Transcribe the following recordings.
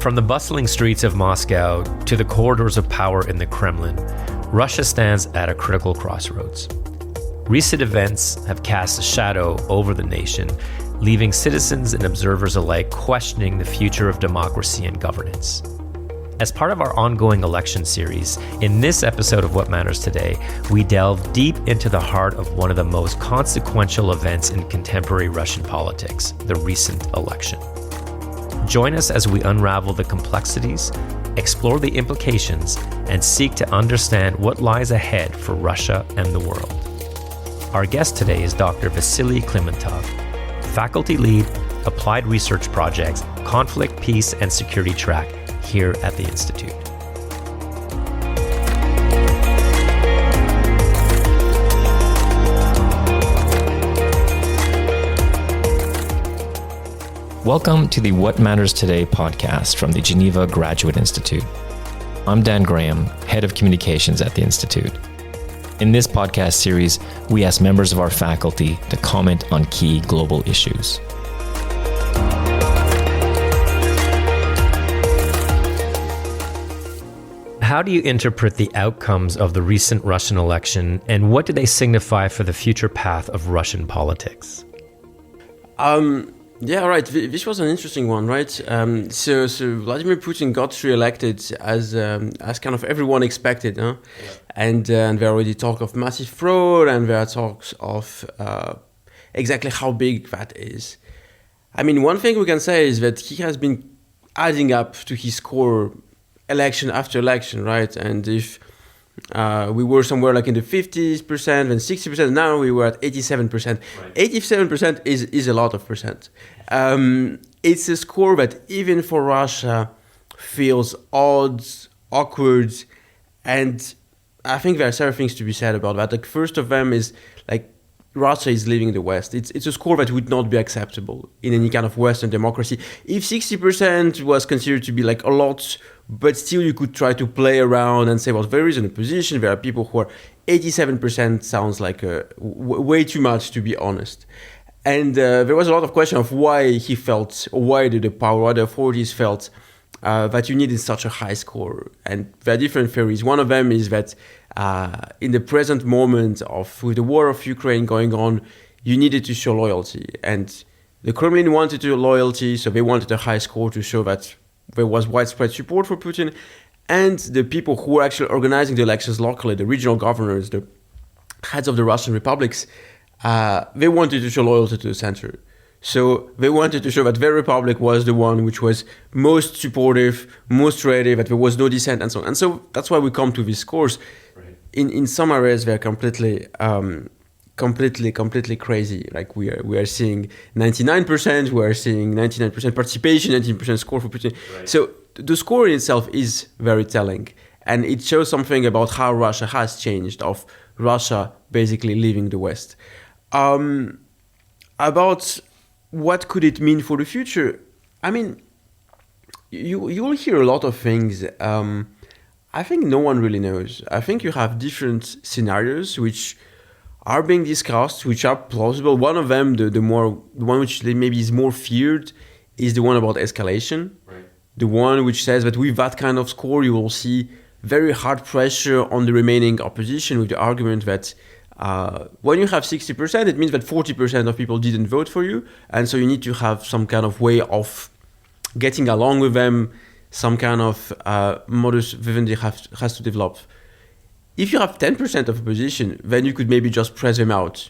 From the bustling streets of Moscow to the corridors of power in the Kremlin, Russia stands at a critical crossroads. Recent events have cast a shadow over the nation, leaving citizens and observers alike questioning the future of democracy and governance. As part of our ongoing election series, in this episode of What Matters Today, we delve deep into the heart of one of the most consequential events in contemporary Russian politics, the recent election. Join us as we unravel the complexities, explore the implications, and seek to understand what lies ahead for Russia and the world. Our guest today is Dr. Vassily Klimentov, faculty lead, applied research projects, conflict, peace, and security track here at the Institute. Welcome to the What Matters Today podcast from the Geneva Graduate Institute. I'm Dan Graham, Head of Communications at the Institute. In this podcast series, we ask members of our faculty to comment on key global issues. How do you interpret the outcomes of the recent Russian election, and what do they signify for the future path of Russian politics? Yeah, right. This was an interesting one, right? So Vladimir Putin got re-elected as kind of everyone expected, huh? Yeah. And there already talk of massive fraud, and there are talks of exactly how big that is. I mean, one thing we can say is that he has been adding up to his score election after election, right? And if we were somewhere like in the 50% and 60%, now we were at 87%. Right. 87% is a lot of percent. It's a score that even for Russia feels odd, awkward, and I think there are several things to be said about that. Like, first of them is like Russia is leaving the West. It's a score that would not be acceptable in any kind of Western democracy. If 60% was considered to be like a lot, but still you could try to play around and say, well, there is an opposition. There are people who are 87% sounds like way too much, to be honest. And there was a lot of question of why he felt, or why the authorities felt that you needed such a high score. And there are different theories. One of them is that in the present moment with the war of Ukraine going on, you needed to show loyalty. And the Kremlin wanted loyalty, so they wanted a high score to show that there was widespread support for Putin. And the people who were actually organizing the elections locally, the regional governors, the heads of the Russian republics, they wanted to show loyalty to the center. So they wanted to show that their republic was the one which was most supportive, most ready, that there was no dissent, and so on. And so that's why we come to these scores. Right. In some areas, they're completely crazy. Like we are seeing 99%, we are seeing 99% participation, 19% score for Putin. Right. So the score in itself is very telling, and it shows something about how Russia has changed, of Russia basically leaving the West. About what could it mean for the future? I mean, you will hear a lot of things. I think no one really knows. I think you have different scenarios which are being discussed, which are plausible. One of them, the one which maybe is more feared, is the one about escalation. Right. The one which says that with that kind of score, you will see very hard pressure on the remaining opposition, with the argument that when you have 60%, it means that 40% of people didn't vote for you, and so you need to have some kind of way of getting along with them, some kind of modus vivendi has to develop. If you have 10% of opposition, then you could maybe just press them out,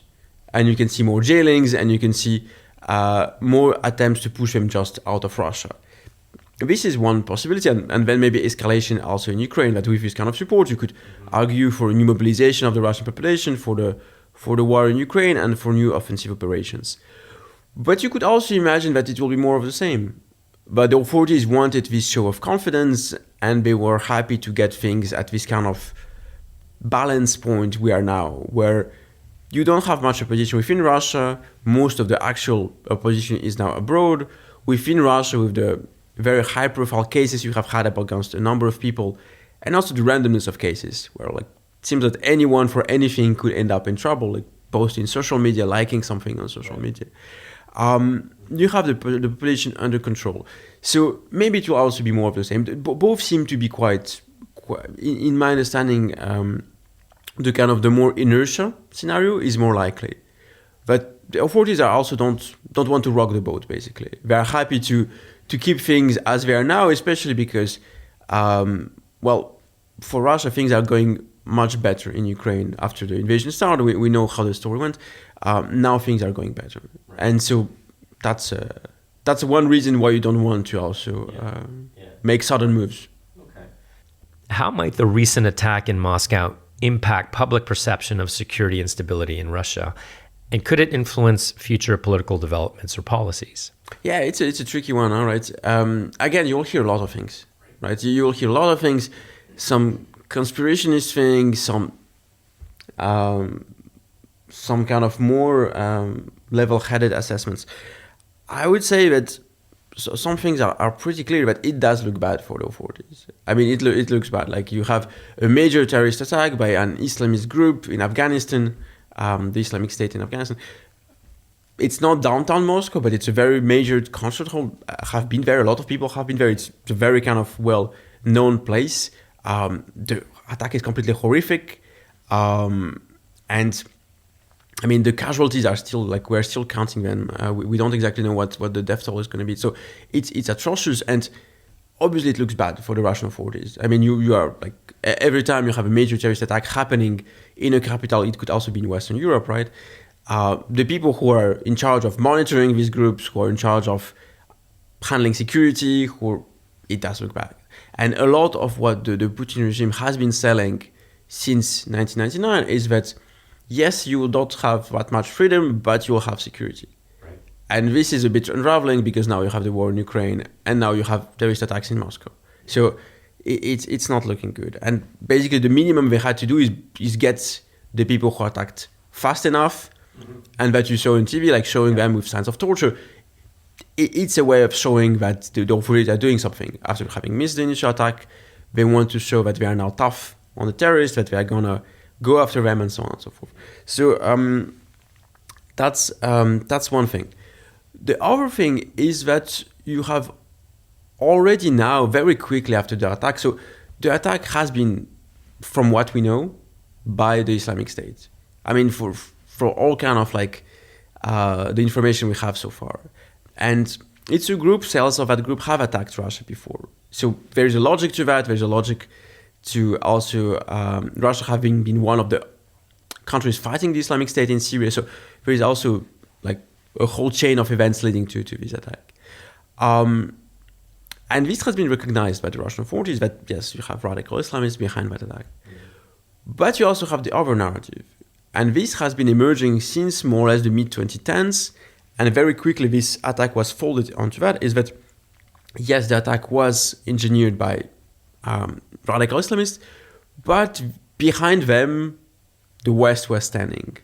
and you can see more jailings, and you can see more attempts to push them just out of Russia. This is one possibility, and then maybe escalation also in Ukraine, that with this kind of support, you could argue for a new mobilization of the Russian population for the war in Ukraine and for new offensive operations. But you could also imagine that it will be more of the same. But the authorities wanted this show of confidence, and they were happy to get things at this kind of balance point we are now, where you don't have much opposition within Russia. Most of the actual opposition is now abroad. Within Russia, with the very high-profile cases you have had against a number of people, and also the randomness of cases, where like it seems that anyone for anything could end up in trouble, like posting social media, liking something on social media. you have the population under control. So maybe it will also be more of the same. Both seem to be quite in my understanding, the kind of the more inertia scenario is more likely. But the authorities are also don't want to rock the boat. Basically, they are happy to keep things as they are now, especially because, for Russia things are going much better in Ukraine after the invasion started. We know how the story went. Now things are going better, and so that's one reason why you don't want to also make sudden moves. How might the recent attack in Moscow impact public perception of security and stability in Russia? And could it influence future political developments or policies? Yeah, it's a tricky one, all right? Again, you'll hear a lot of things, right? You'll hear a lot of things, some conspirationist things, some kind of more level-headed assessments. I would say that some things are pretty clear, but it does look bad for the authorities. I mean, it looks bad. Like you have a major terrorist attack by an Islamist group in Afghanistan, the Islamic State in Afghanistan. It's not downtown Moscow, but it's a very major concert hall. Have been there. A lot of people have been there. It's a very kind of well-known place. The attack is completely horrific. And I mean, the casualties are still, we're still counting them. We don't exactly know what the death toll is going to be. So it's atrocious, and obviously it looks bad for the Russian authorities. I mean, you are every time you have a major terrorist attack happening in a capital, it could also be in Western Europe, right? The people who are in charge of monitoring these groups, who are in charge of handling security, it does look bad. And a lot of what the Putin regime has been selling since 1999 is that, yes, you will not have that much freedom, but you will have security. Right. And this is a bit unraveling because now you have the war in Ukraine and now you have terrorist attacks in Moscow. So it's not looking good. And basically the minimum they had to do is get the people who attacked fast enough, and that you saw on TV, showing them with signs of torture. It's a way of showing that the authorities are doing something. After having missed the initial attack, they want to show that they are now tough on the terrorists, that they are going to go after them, and so on and so forth. So that's one thing. The other thing is that you have already now, very quickly after the attack, so the attack has been, from what we know, by the Islamic State. I mean, for all kind of the information we have so far. And it's a group, cells of that group have attacked Russia before. So there's a logic to that. There's a logic to also Russia having been one of the countries fighting the Islamic State in Syria. So there is also a whole chain of events leading to this attack. And this has been recognized by the Russian authorities that, yes, you have radical Islamists behind that attack. But you also have the other narrative. And this has been emerging since more or less the mid-2010s. And very quickly this attack was folded onto that, is that, yes, the attack was engineered by radical Islamists, but behind them, the West was standing.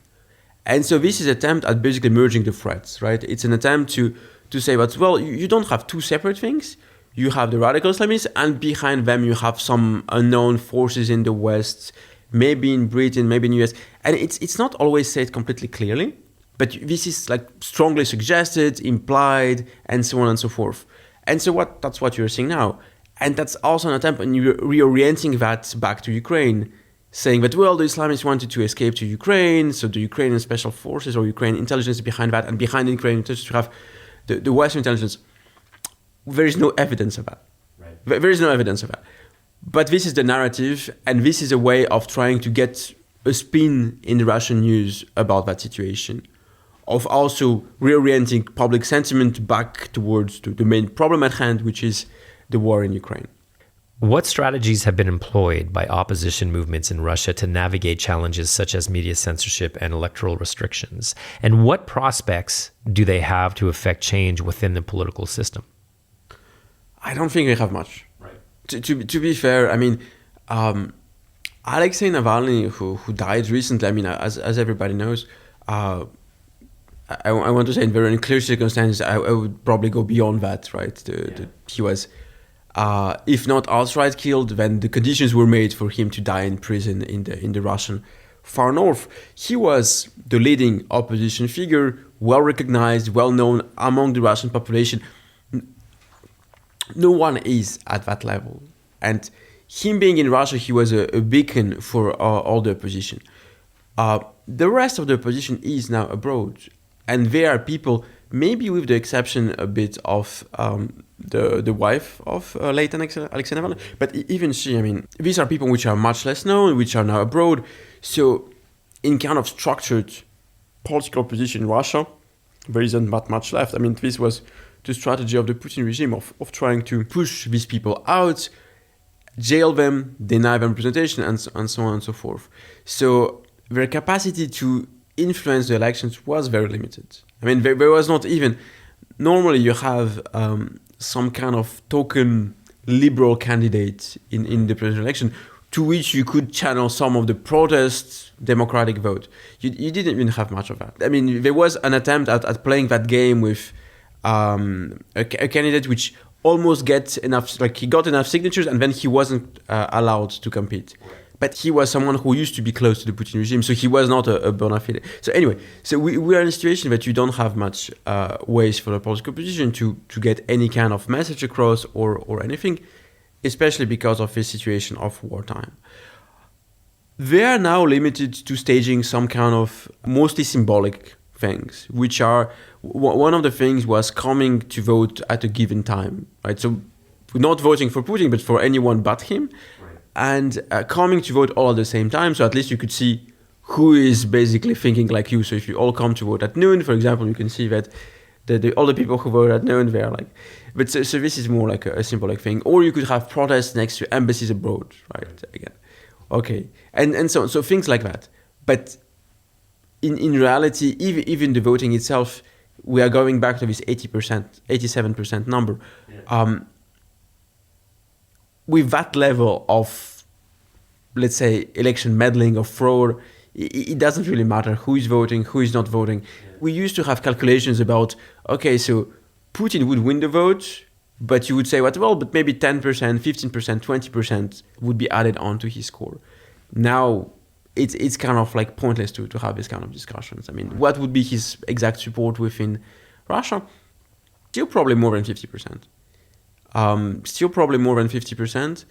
And so this is an attempt at basically merging the threats, right? It's an attempt to say that, well, you don't have two separate things. You have the radical Islamists, and behind them you have some unknown forces in the West, maybe in Britain, maybe in the US. And it's not always said completely clearly, but this is strongly suggested, implied, and so on and so forth. And so that's what you're seeing now. And that's also an attempt on reorienting that back to Ukraine, saying that, well, the Islamists wanted to escape to Ukraine, so the Ukrainian special forces or Ukrainian intelligence behind that, and behind the Ukrainian intelligence you have the Western intelligence. There is no evidence of that. Right. There is no evidence of that. But this is the narrative, and this is a way of trying to get a spin in the Russian news about that situation, of also reorienting public sentiment back towards the main problem at hand, which is the war in Ukraine. What strategies have been employed by opposition movements in Russia to navigate challenges such as media censorship and electoral restrictions? And what prospects do they have to affect change within the political system? I don't think they have much. Right. To be fair, I mean, Alexei Navalny, who died recently, I mean, as everybody knows, I want to say in very unclear circumstances, I would probably go beyond that, right? He was, if not outright killed, then the conditions were made for him to die in prison in the Russian far north. He was the leading opposition figure well recognized, well known among the Russian population. No one is at that level. And him being in Russia, he was a beacon for all the opposition. The rest of the opposition is now abroad. And there are people, maybe with the exception a bit of the wife of late Alexei Navalny, but even she, I mean, these are people which are much less known, which are now abroad. So in kind of structured political position in Russia, there isn't that much left. I mean, this was the strategy of the Putin regime of trying to push these people out, jail them, deny them representation, and so on and so forth. So their capacity to influence the elections was very limited. I mean, there was not even... Normally you have some kind of token liberal candidate in the presidential election to which you could channel some of the protest democratic vote. You didn't even have much of that. I mean, there was an attempt at playing that game with a candidate which almost gets enough, like he got enough signatures and then he wasn't allowed to compete. But he was someone who used to be close to the Putin regime, so he was not a bona fide. So anyway, so we are in a situation that you don't have much ways for the political opposition to get any kind of message across or anything, especially because of this situation of wartime. They are now limited to staging some kind of mostly symbolic things, which are, one of the things was coming to vote at a given time, right? So not voting for Putin, but for anyone but him. And coming to vote all at the same time, so at least you could see who is basically thinking like you. So if you all come to vote at noon, for example, you can see that all the people who vote at noon, they are like... But so this is more like a symbolic thing. Or you could have protests next to embassies abroad, right? Again, okay. And so things like that. But in reality, even the voting itself, we are going back to this 80%, 87% number. Yeah. With that level of, let's say, election meddling or fraud, it doesn't really matter who is voting, who is not voting. Yeah. We used to have calculations about, okay, so Putin would win the vote, but you would say, well, but maybe 10%, 15%, 20% would be added on to his score. Now, it's kind of like pointless to have this kind of discussions. I mean, what would be his exact support within Russia? Still probably more than 50%. Still probably more than 50%.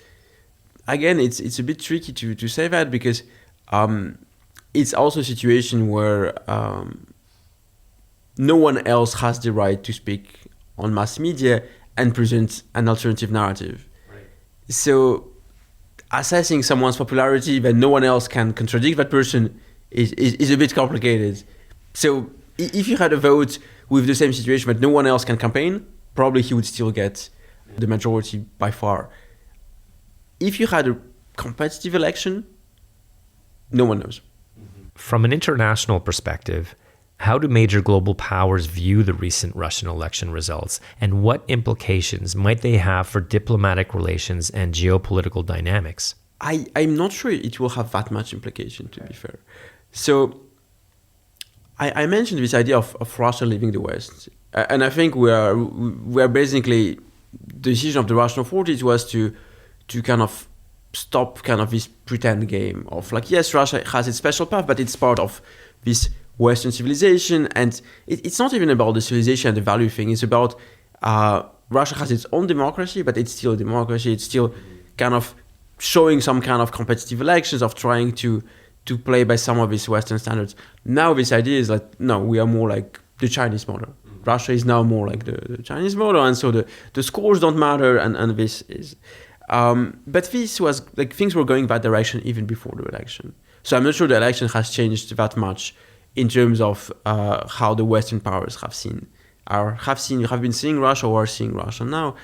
Again, it's a bit tricky to say that because it's also a situation where no one else has the right to speak on mass media and present an alternative narrative. Right. So assessing someone's popularity when no one else can contradict that person is a bit complicated. So if you had a vote with the same situation but no one else can campaign, probably he would still get the majority by far. If you had a competitive election, no one knows. From an international perspective, how do major global powers view the recent Russian election results, and what implications might they have for diplomatic relations and geopolitical dynamics? I'm not sure it will have that much implication, to be fair. So I mentioned this idea of Russia leaving the West. And I think we are basically... The decision of the Russian authorities was to kind of stop kind of this pretend game of like, yes, Russia has its special path, but it's part of this Western civilization. And it's not even about the civilization and the value thing. It's about Russia has its own democracy, but it's still a democracy. It's still kind of showing some kind of competitive elections, of trying to play by some of these Western standards. Now this idea is like, no, we are more like the Chinese model. Russia is now more like the Chinese model, and so the scores don't matter, and this is... but this was, like, things were going that direction even before the election. So I'm not sure the election has changed that much in terms of how the Western powers have been seeing Russia or are seeing Russia now.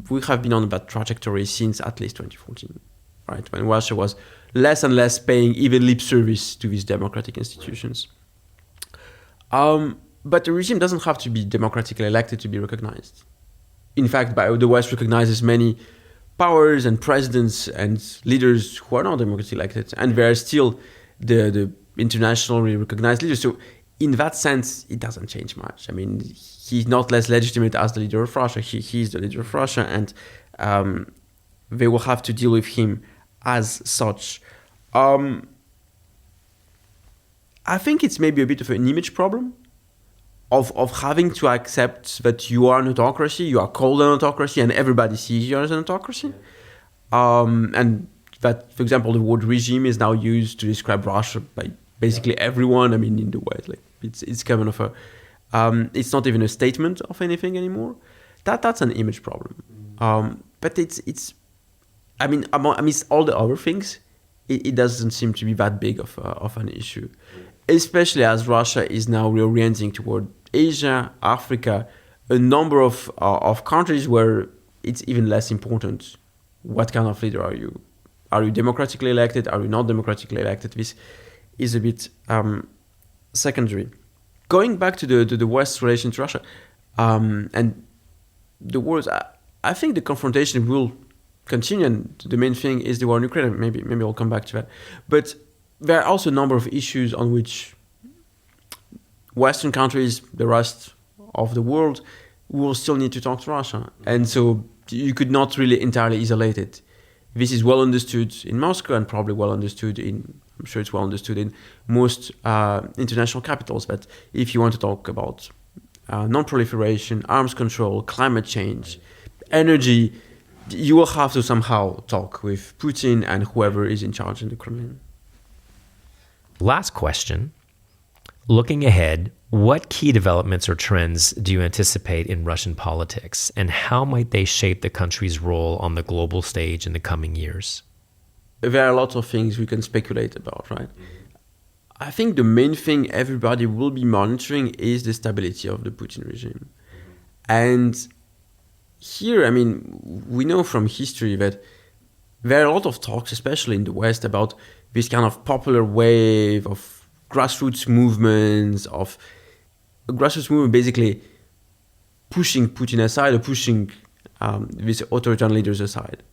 We have been on that trajectory since at least 2014, right? When Russia was less and less paying even lip service to these democratic institutions. But the regime doesn't have to be democratically elected to be recognized. In fact, the West recognizes many powers and presidents and leaders who are not democratically elected, and they are still the internationally recognized leaders. So in that sense, it doesn't change much. I mean, he's not less legitimate as the leader of Russia. He is the leader of Russia, and they will have to deal with him as such. I think it's maybe a bit of an image problem. of having to accept that you are an autocracy, you are called an autocracy, and everybody sees you as an autocracy. And that, for example, the word regime is now used to describe Russia by basically everyone. I mean, in the West, like it's kind of a, it's not even a statement of anything anymore. That's an image problem. But it's, I mean, amidst all the other things, it doesn't seem to be that big of an issue, especially as Russia is now reorienting toward Asia, Africa, a number of countries where it's even less important. What kind of leader are you? Are you democratically elected? Are you not democratically elected? This is a bit secondary. Going back to the West's relation to Russia, and the wars, I think the confrontation will continue, and the main thing is the war in Ukraine. Maybe I'll come back to that. But there are also a number of issues on which Western countries, the rest of the world, will still need to talk to Russia. And so you could not really entirely isolate it. This is well understood in Moscow and probably well understood I'm sure it's well understood in most international capitals. But if you want to talk about non-proliferation, arms control, climate change, energy, you will have to somehow talk with Putin and whoever is in charge in the Kremlin. Last question. Looking ahead, what key developments or trends do you anticipate in Russian politics, and how might they shape the country's role on the global stage in the coming years? There are lots of things we can speculate about, right? I think the main thing everybody will be monitoring is the stability of the Putin regime. And here, I mean, we know from history that there are a lot of talks, especially in the West, about this kind of popular wave of grassroots movements, of a grassroots movement basically pushing Putin aside or pushing these authoritarian leaders aside.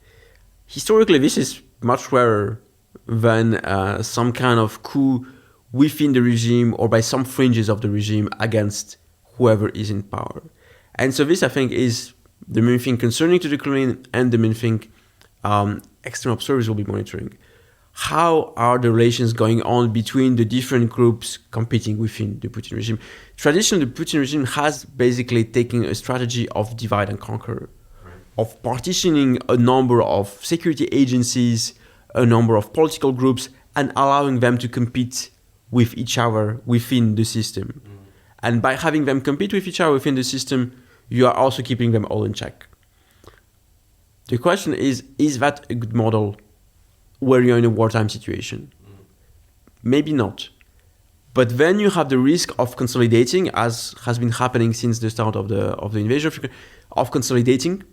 Historically, this is much rarer than some kind of coup within the regime or by some fringes of the regime against whoever is in power. And so this, I think, is the main thing concerning to the Kremlin and the main thing external observers will be monitoring. How are the relations going on between the different groups competing within the Putin regime? Traditionally, the Putin regime has basically taken a strategy of divide and conquer, of partitioning a number of security agencies, a number of political groups, and allowing them to compete with each other within the system. And by having them compete with each other within the system, you are also keeping them all in check. The question is that a good model where you're in a wartime situation? Maybe not. But then you have the risk of consolidating, as has been happening since the start of the invasion of Ukraine, of consolidating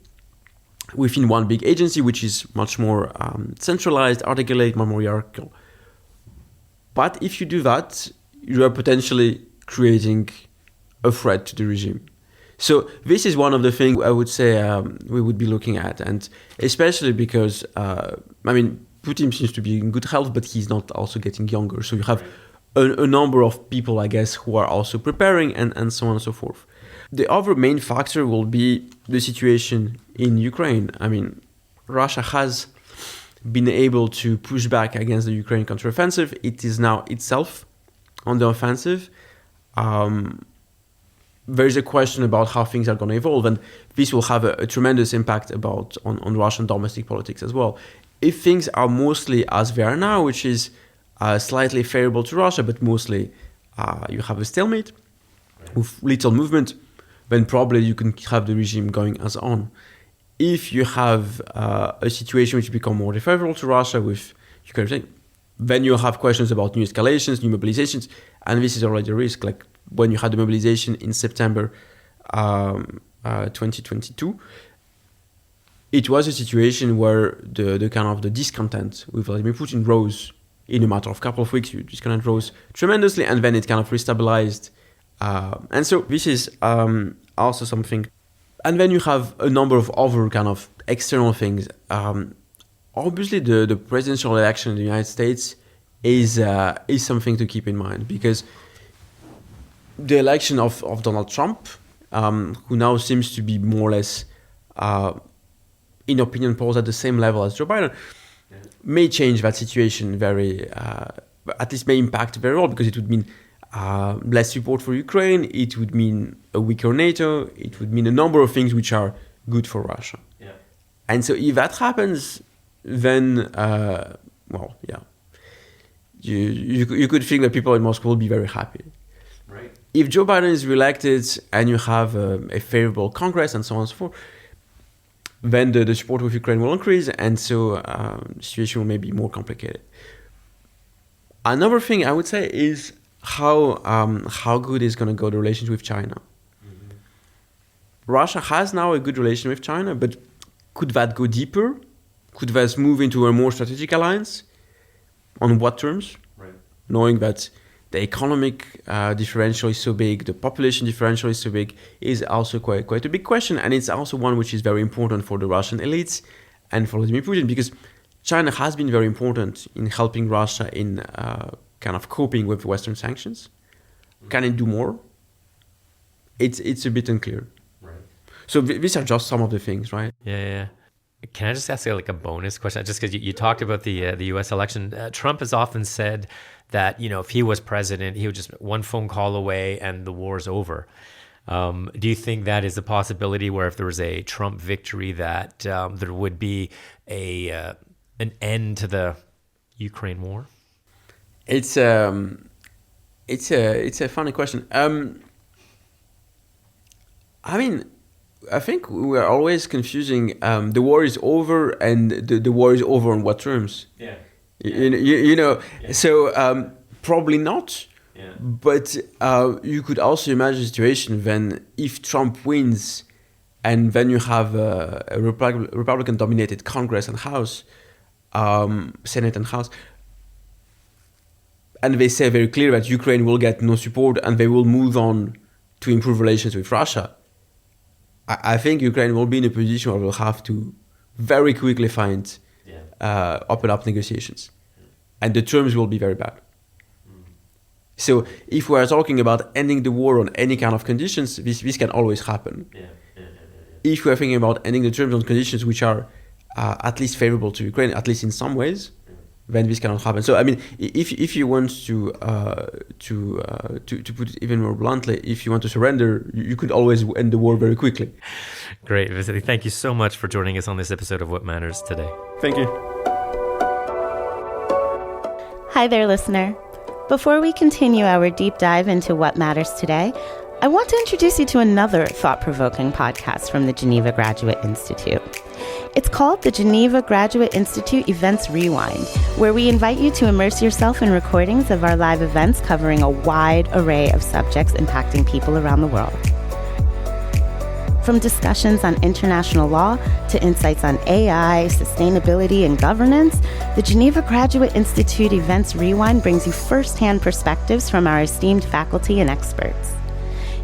within one big agency, which is much more centralized, articulate, more hierarchical. But if you do that, you are potentially creating a threat to the regime. So this is one of the things I would say we would be looking at, and especially because, Putin seems to be in good health, but he's not also getting younger. So you have a number of people, I guess, who are also preparing and so on and so forth. The other main factor will be the situation in Ukraine. I mean, Russia has been able to push back against the Ukraine counteroffensive. It is now itself on the offensive. There is a question about how things are going to evolve, and this will have a tremendous impact on Russian domestic politics as well. If things are mostly as they are now, which is slightly favorable to Russia, but mostly you have a stalemate with little movement, then probably you can have the regime going as on. If you have a situation which becomes more favorable to Russia with Ukraine, then you have questions about new escalations, new mobilizations, and this is already a risk. Like when you had the mobilization in September 2022, it was a situation where the kind of the discontent with Vladimir Putin rose in a matter of a couple of weeks. The discontent rose tremendously, and then it kind of restabilized. And so this is also something. And then you have a number of other kind of external things. Obviously, the presidential election in the United States is something to keep in mind, because the election of Donald Trump, who now seems to be more or less in opinion polls at the same level as Joe Biden, may change that situation very, at least may impact very well, because it would mean less support for Ukraine. It would mean a weaker NATO. It would mean a number of things which are good for Russia. Yeah. And so if that happens, then, you could think that people in Moscow will be very happy. Right. If Joe Biden is reelected and you have a favorable Congress and so on and so forth, then the support of Ukraine will increase, and so the situation will maybe be more complicated. Another thing I would say is how good is going to go the relations with China. Mm-hmm. Russia has now a good relation with China, but could that go deeper? Could that move into a more strategic alliance? On what terms? Right. Knowing that the economic differential is so big, the population differential is so big, is also quite a big question. And it's also one which is very important for the Russian elites and for Vladimir Putin, because China has been very important in helping Russia in kind of coping with Western sanctions. Can it do more? It's a bit unclear. Right. So these are just some of the things, right? Yeah. Can I just ask you like a bonus question? Just because you talked about the U.S. election, Trump has often said that if he was president, he would just one phone call away and the war's over. Do you think that is a possibility where if there was a Trump victory that there would be an end to the Ukraine war? It's a funny question. I think we're always confusing the war is over and the war is over on what terms? Yeah. Yeah. So probably not. Yeah. But you could also imagine a situation when if Trump wins and then you have a Republican-dominated Congress and House, Senate and House, and they say very clear that Ukraine will get no support and they will move on to improve relations with Russia. I think Ukraine will be in a position where we'll have to very quickly open up negotiations. And the terms will be very bad. So if we are talking about ending the war on any kind of conditions, this can always happen. If we are thinking about ending the terms on conditions which are at least favorable to Ukraine, at least in some ways, then this cannot happen. So if you want to put it even more bluntly, if you want to surrender, you could always end the war very quickly. Great, Vassily. Thank you so much for joining us on this episode of What Matters today. Thank you. Hi there, listener. Before we continue our deep dive into what matters today, I want to introduce you to another thought-provoking podcast from the Geneva Graduate Institute. It's called the Geneva Graduate Institute Events Rewind, where we invite you to immerse yourself in recordings of our live events covering a wide array of subjects impacting people around the world. From discussions on international law to insights on AI, sustainability, and governance, the Geneva Graduate Institute Events Rewind brings you first-hand perspectives from our esteemed faculty and experts.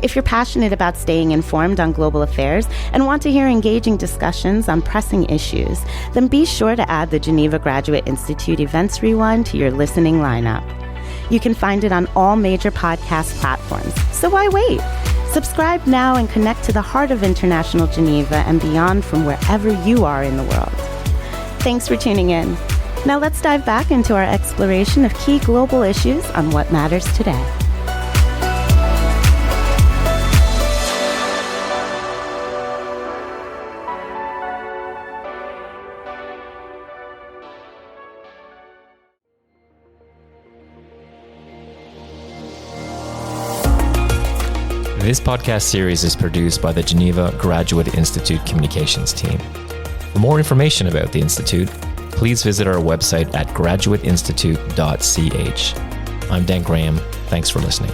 If you're passionate about staying informed on global affairs and want to hear engaging discussions on pressing issues, then be sure to add the Geneva Graduate Institute Events Rewind to your listening lineup. You can find it on all major podcast platforms, so why wait? Subscribe now and connect to the heart of international Geneva and beyond from wherever you are in the world. Thanks for tuning in. Now let's dive back into our exploration of key global issues on What Matters Today. This podcast series is produced by the Geneva Graduate Institute Communications team. For more information about the Institute, please visit our website at graduateinstitute.ch. I'm Dan Graham. Thanks for listening.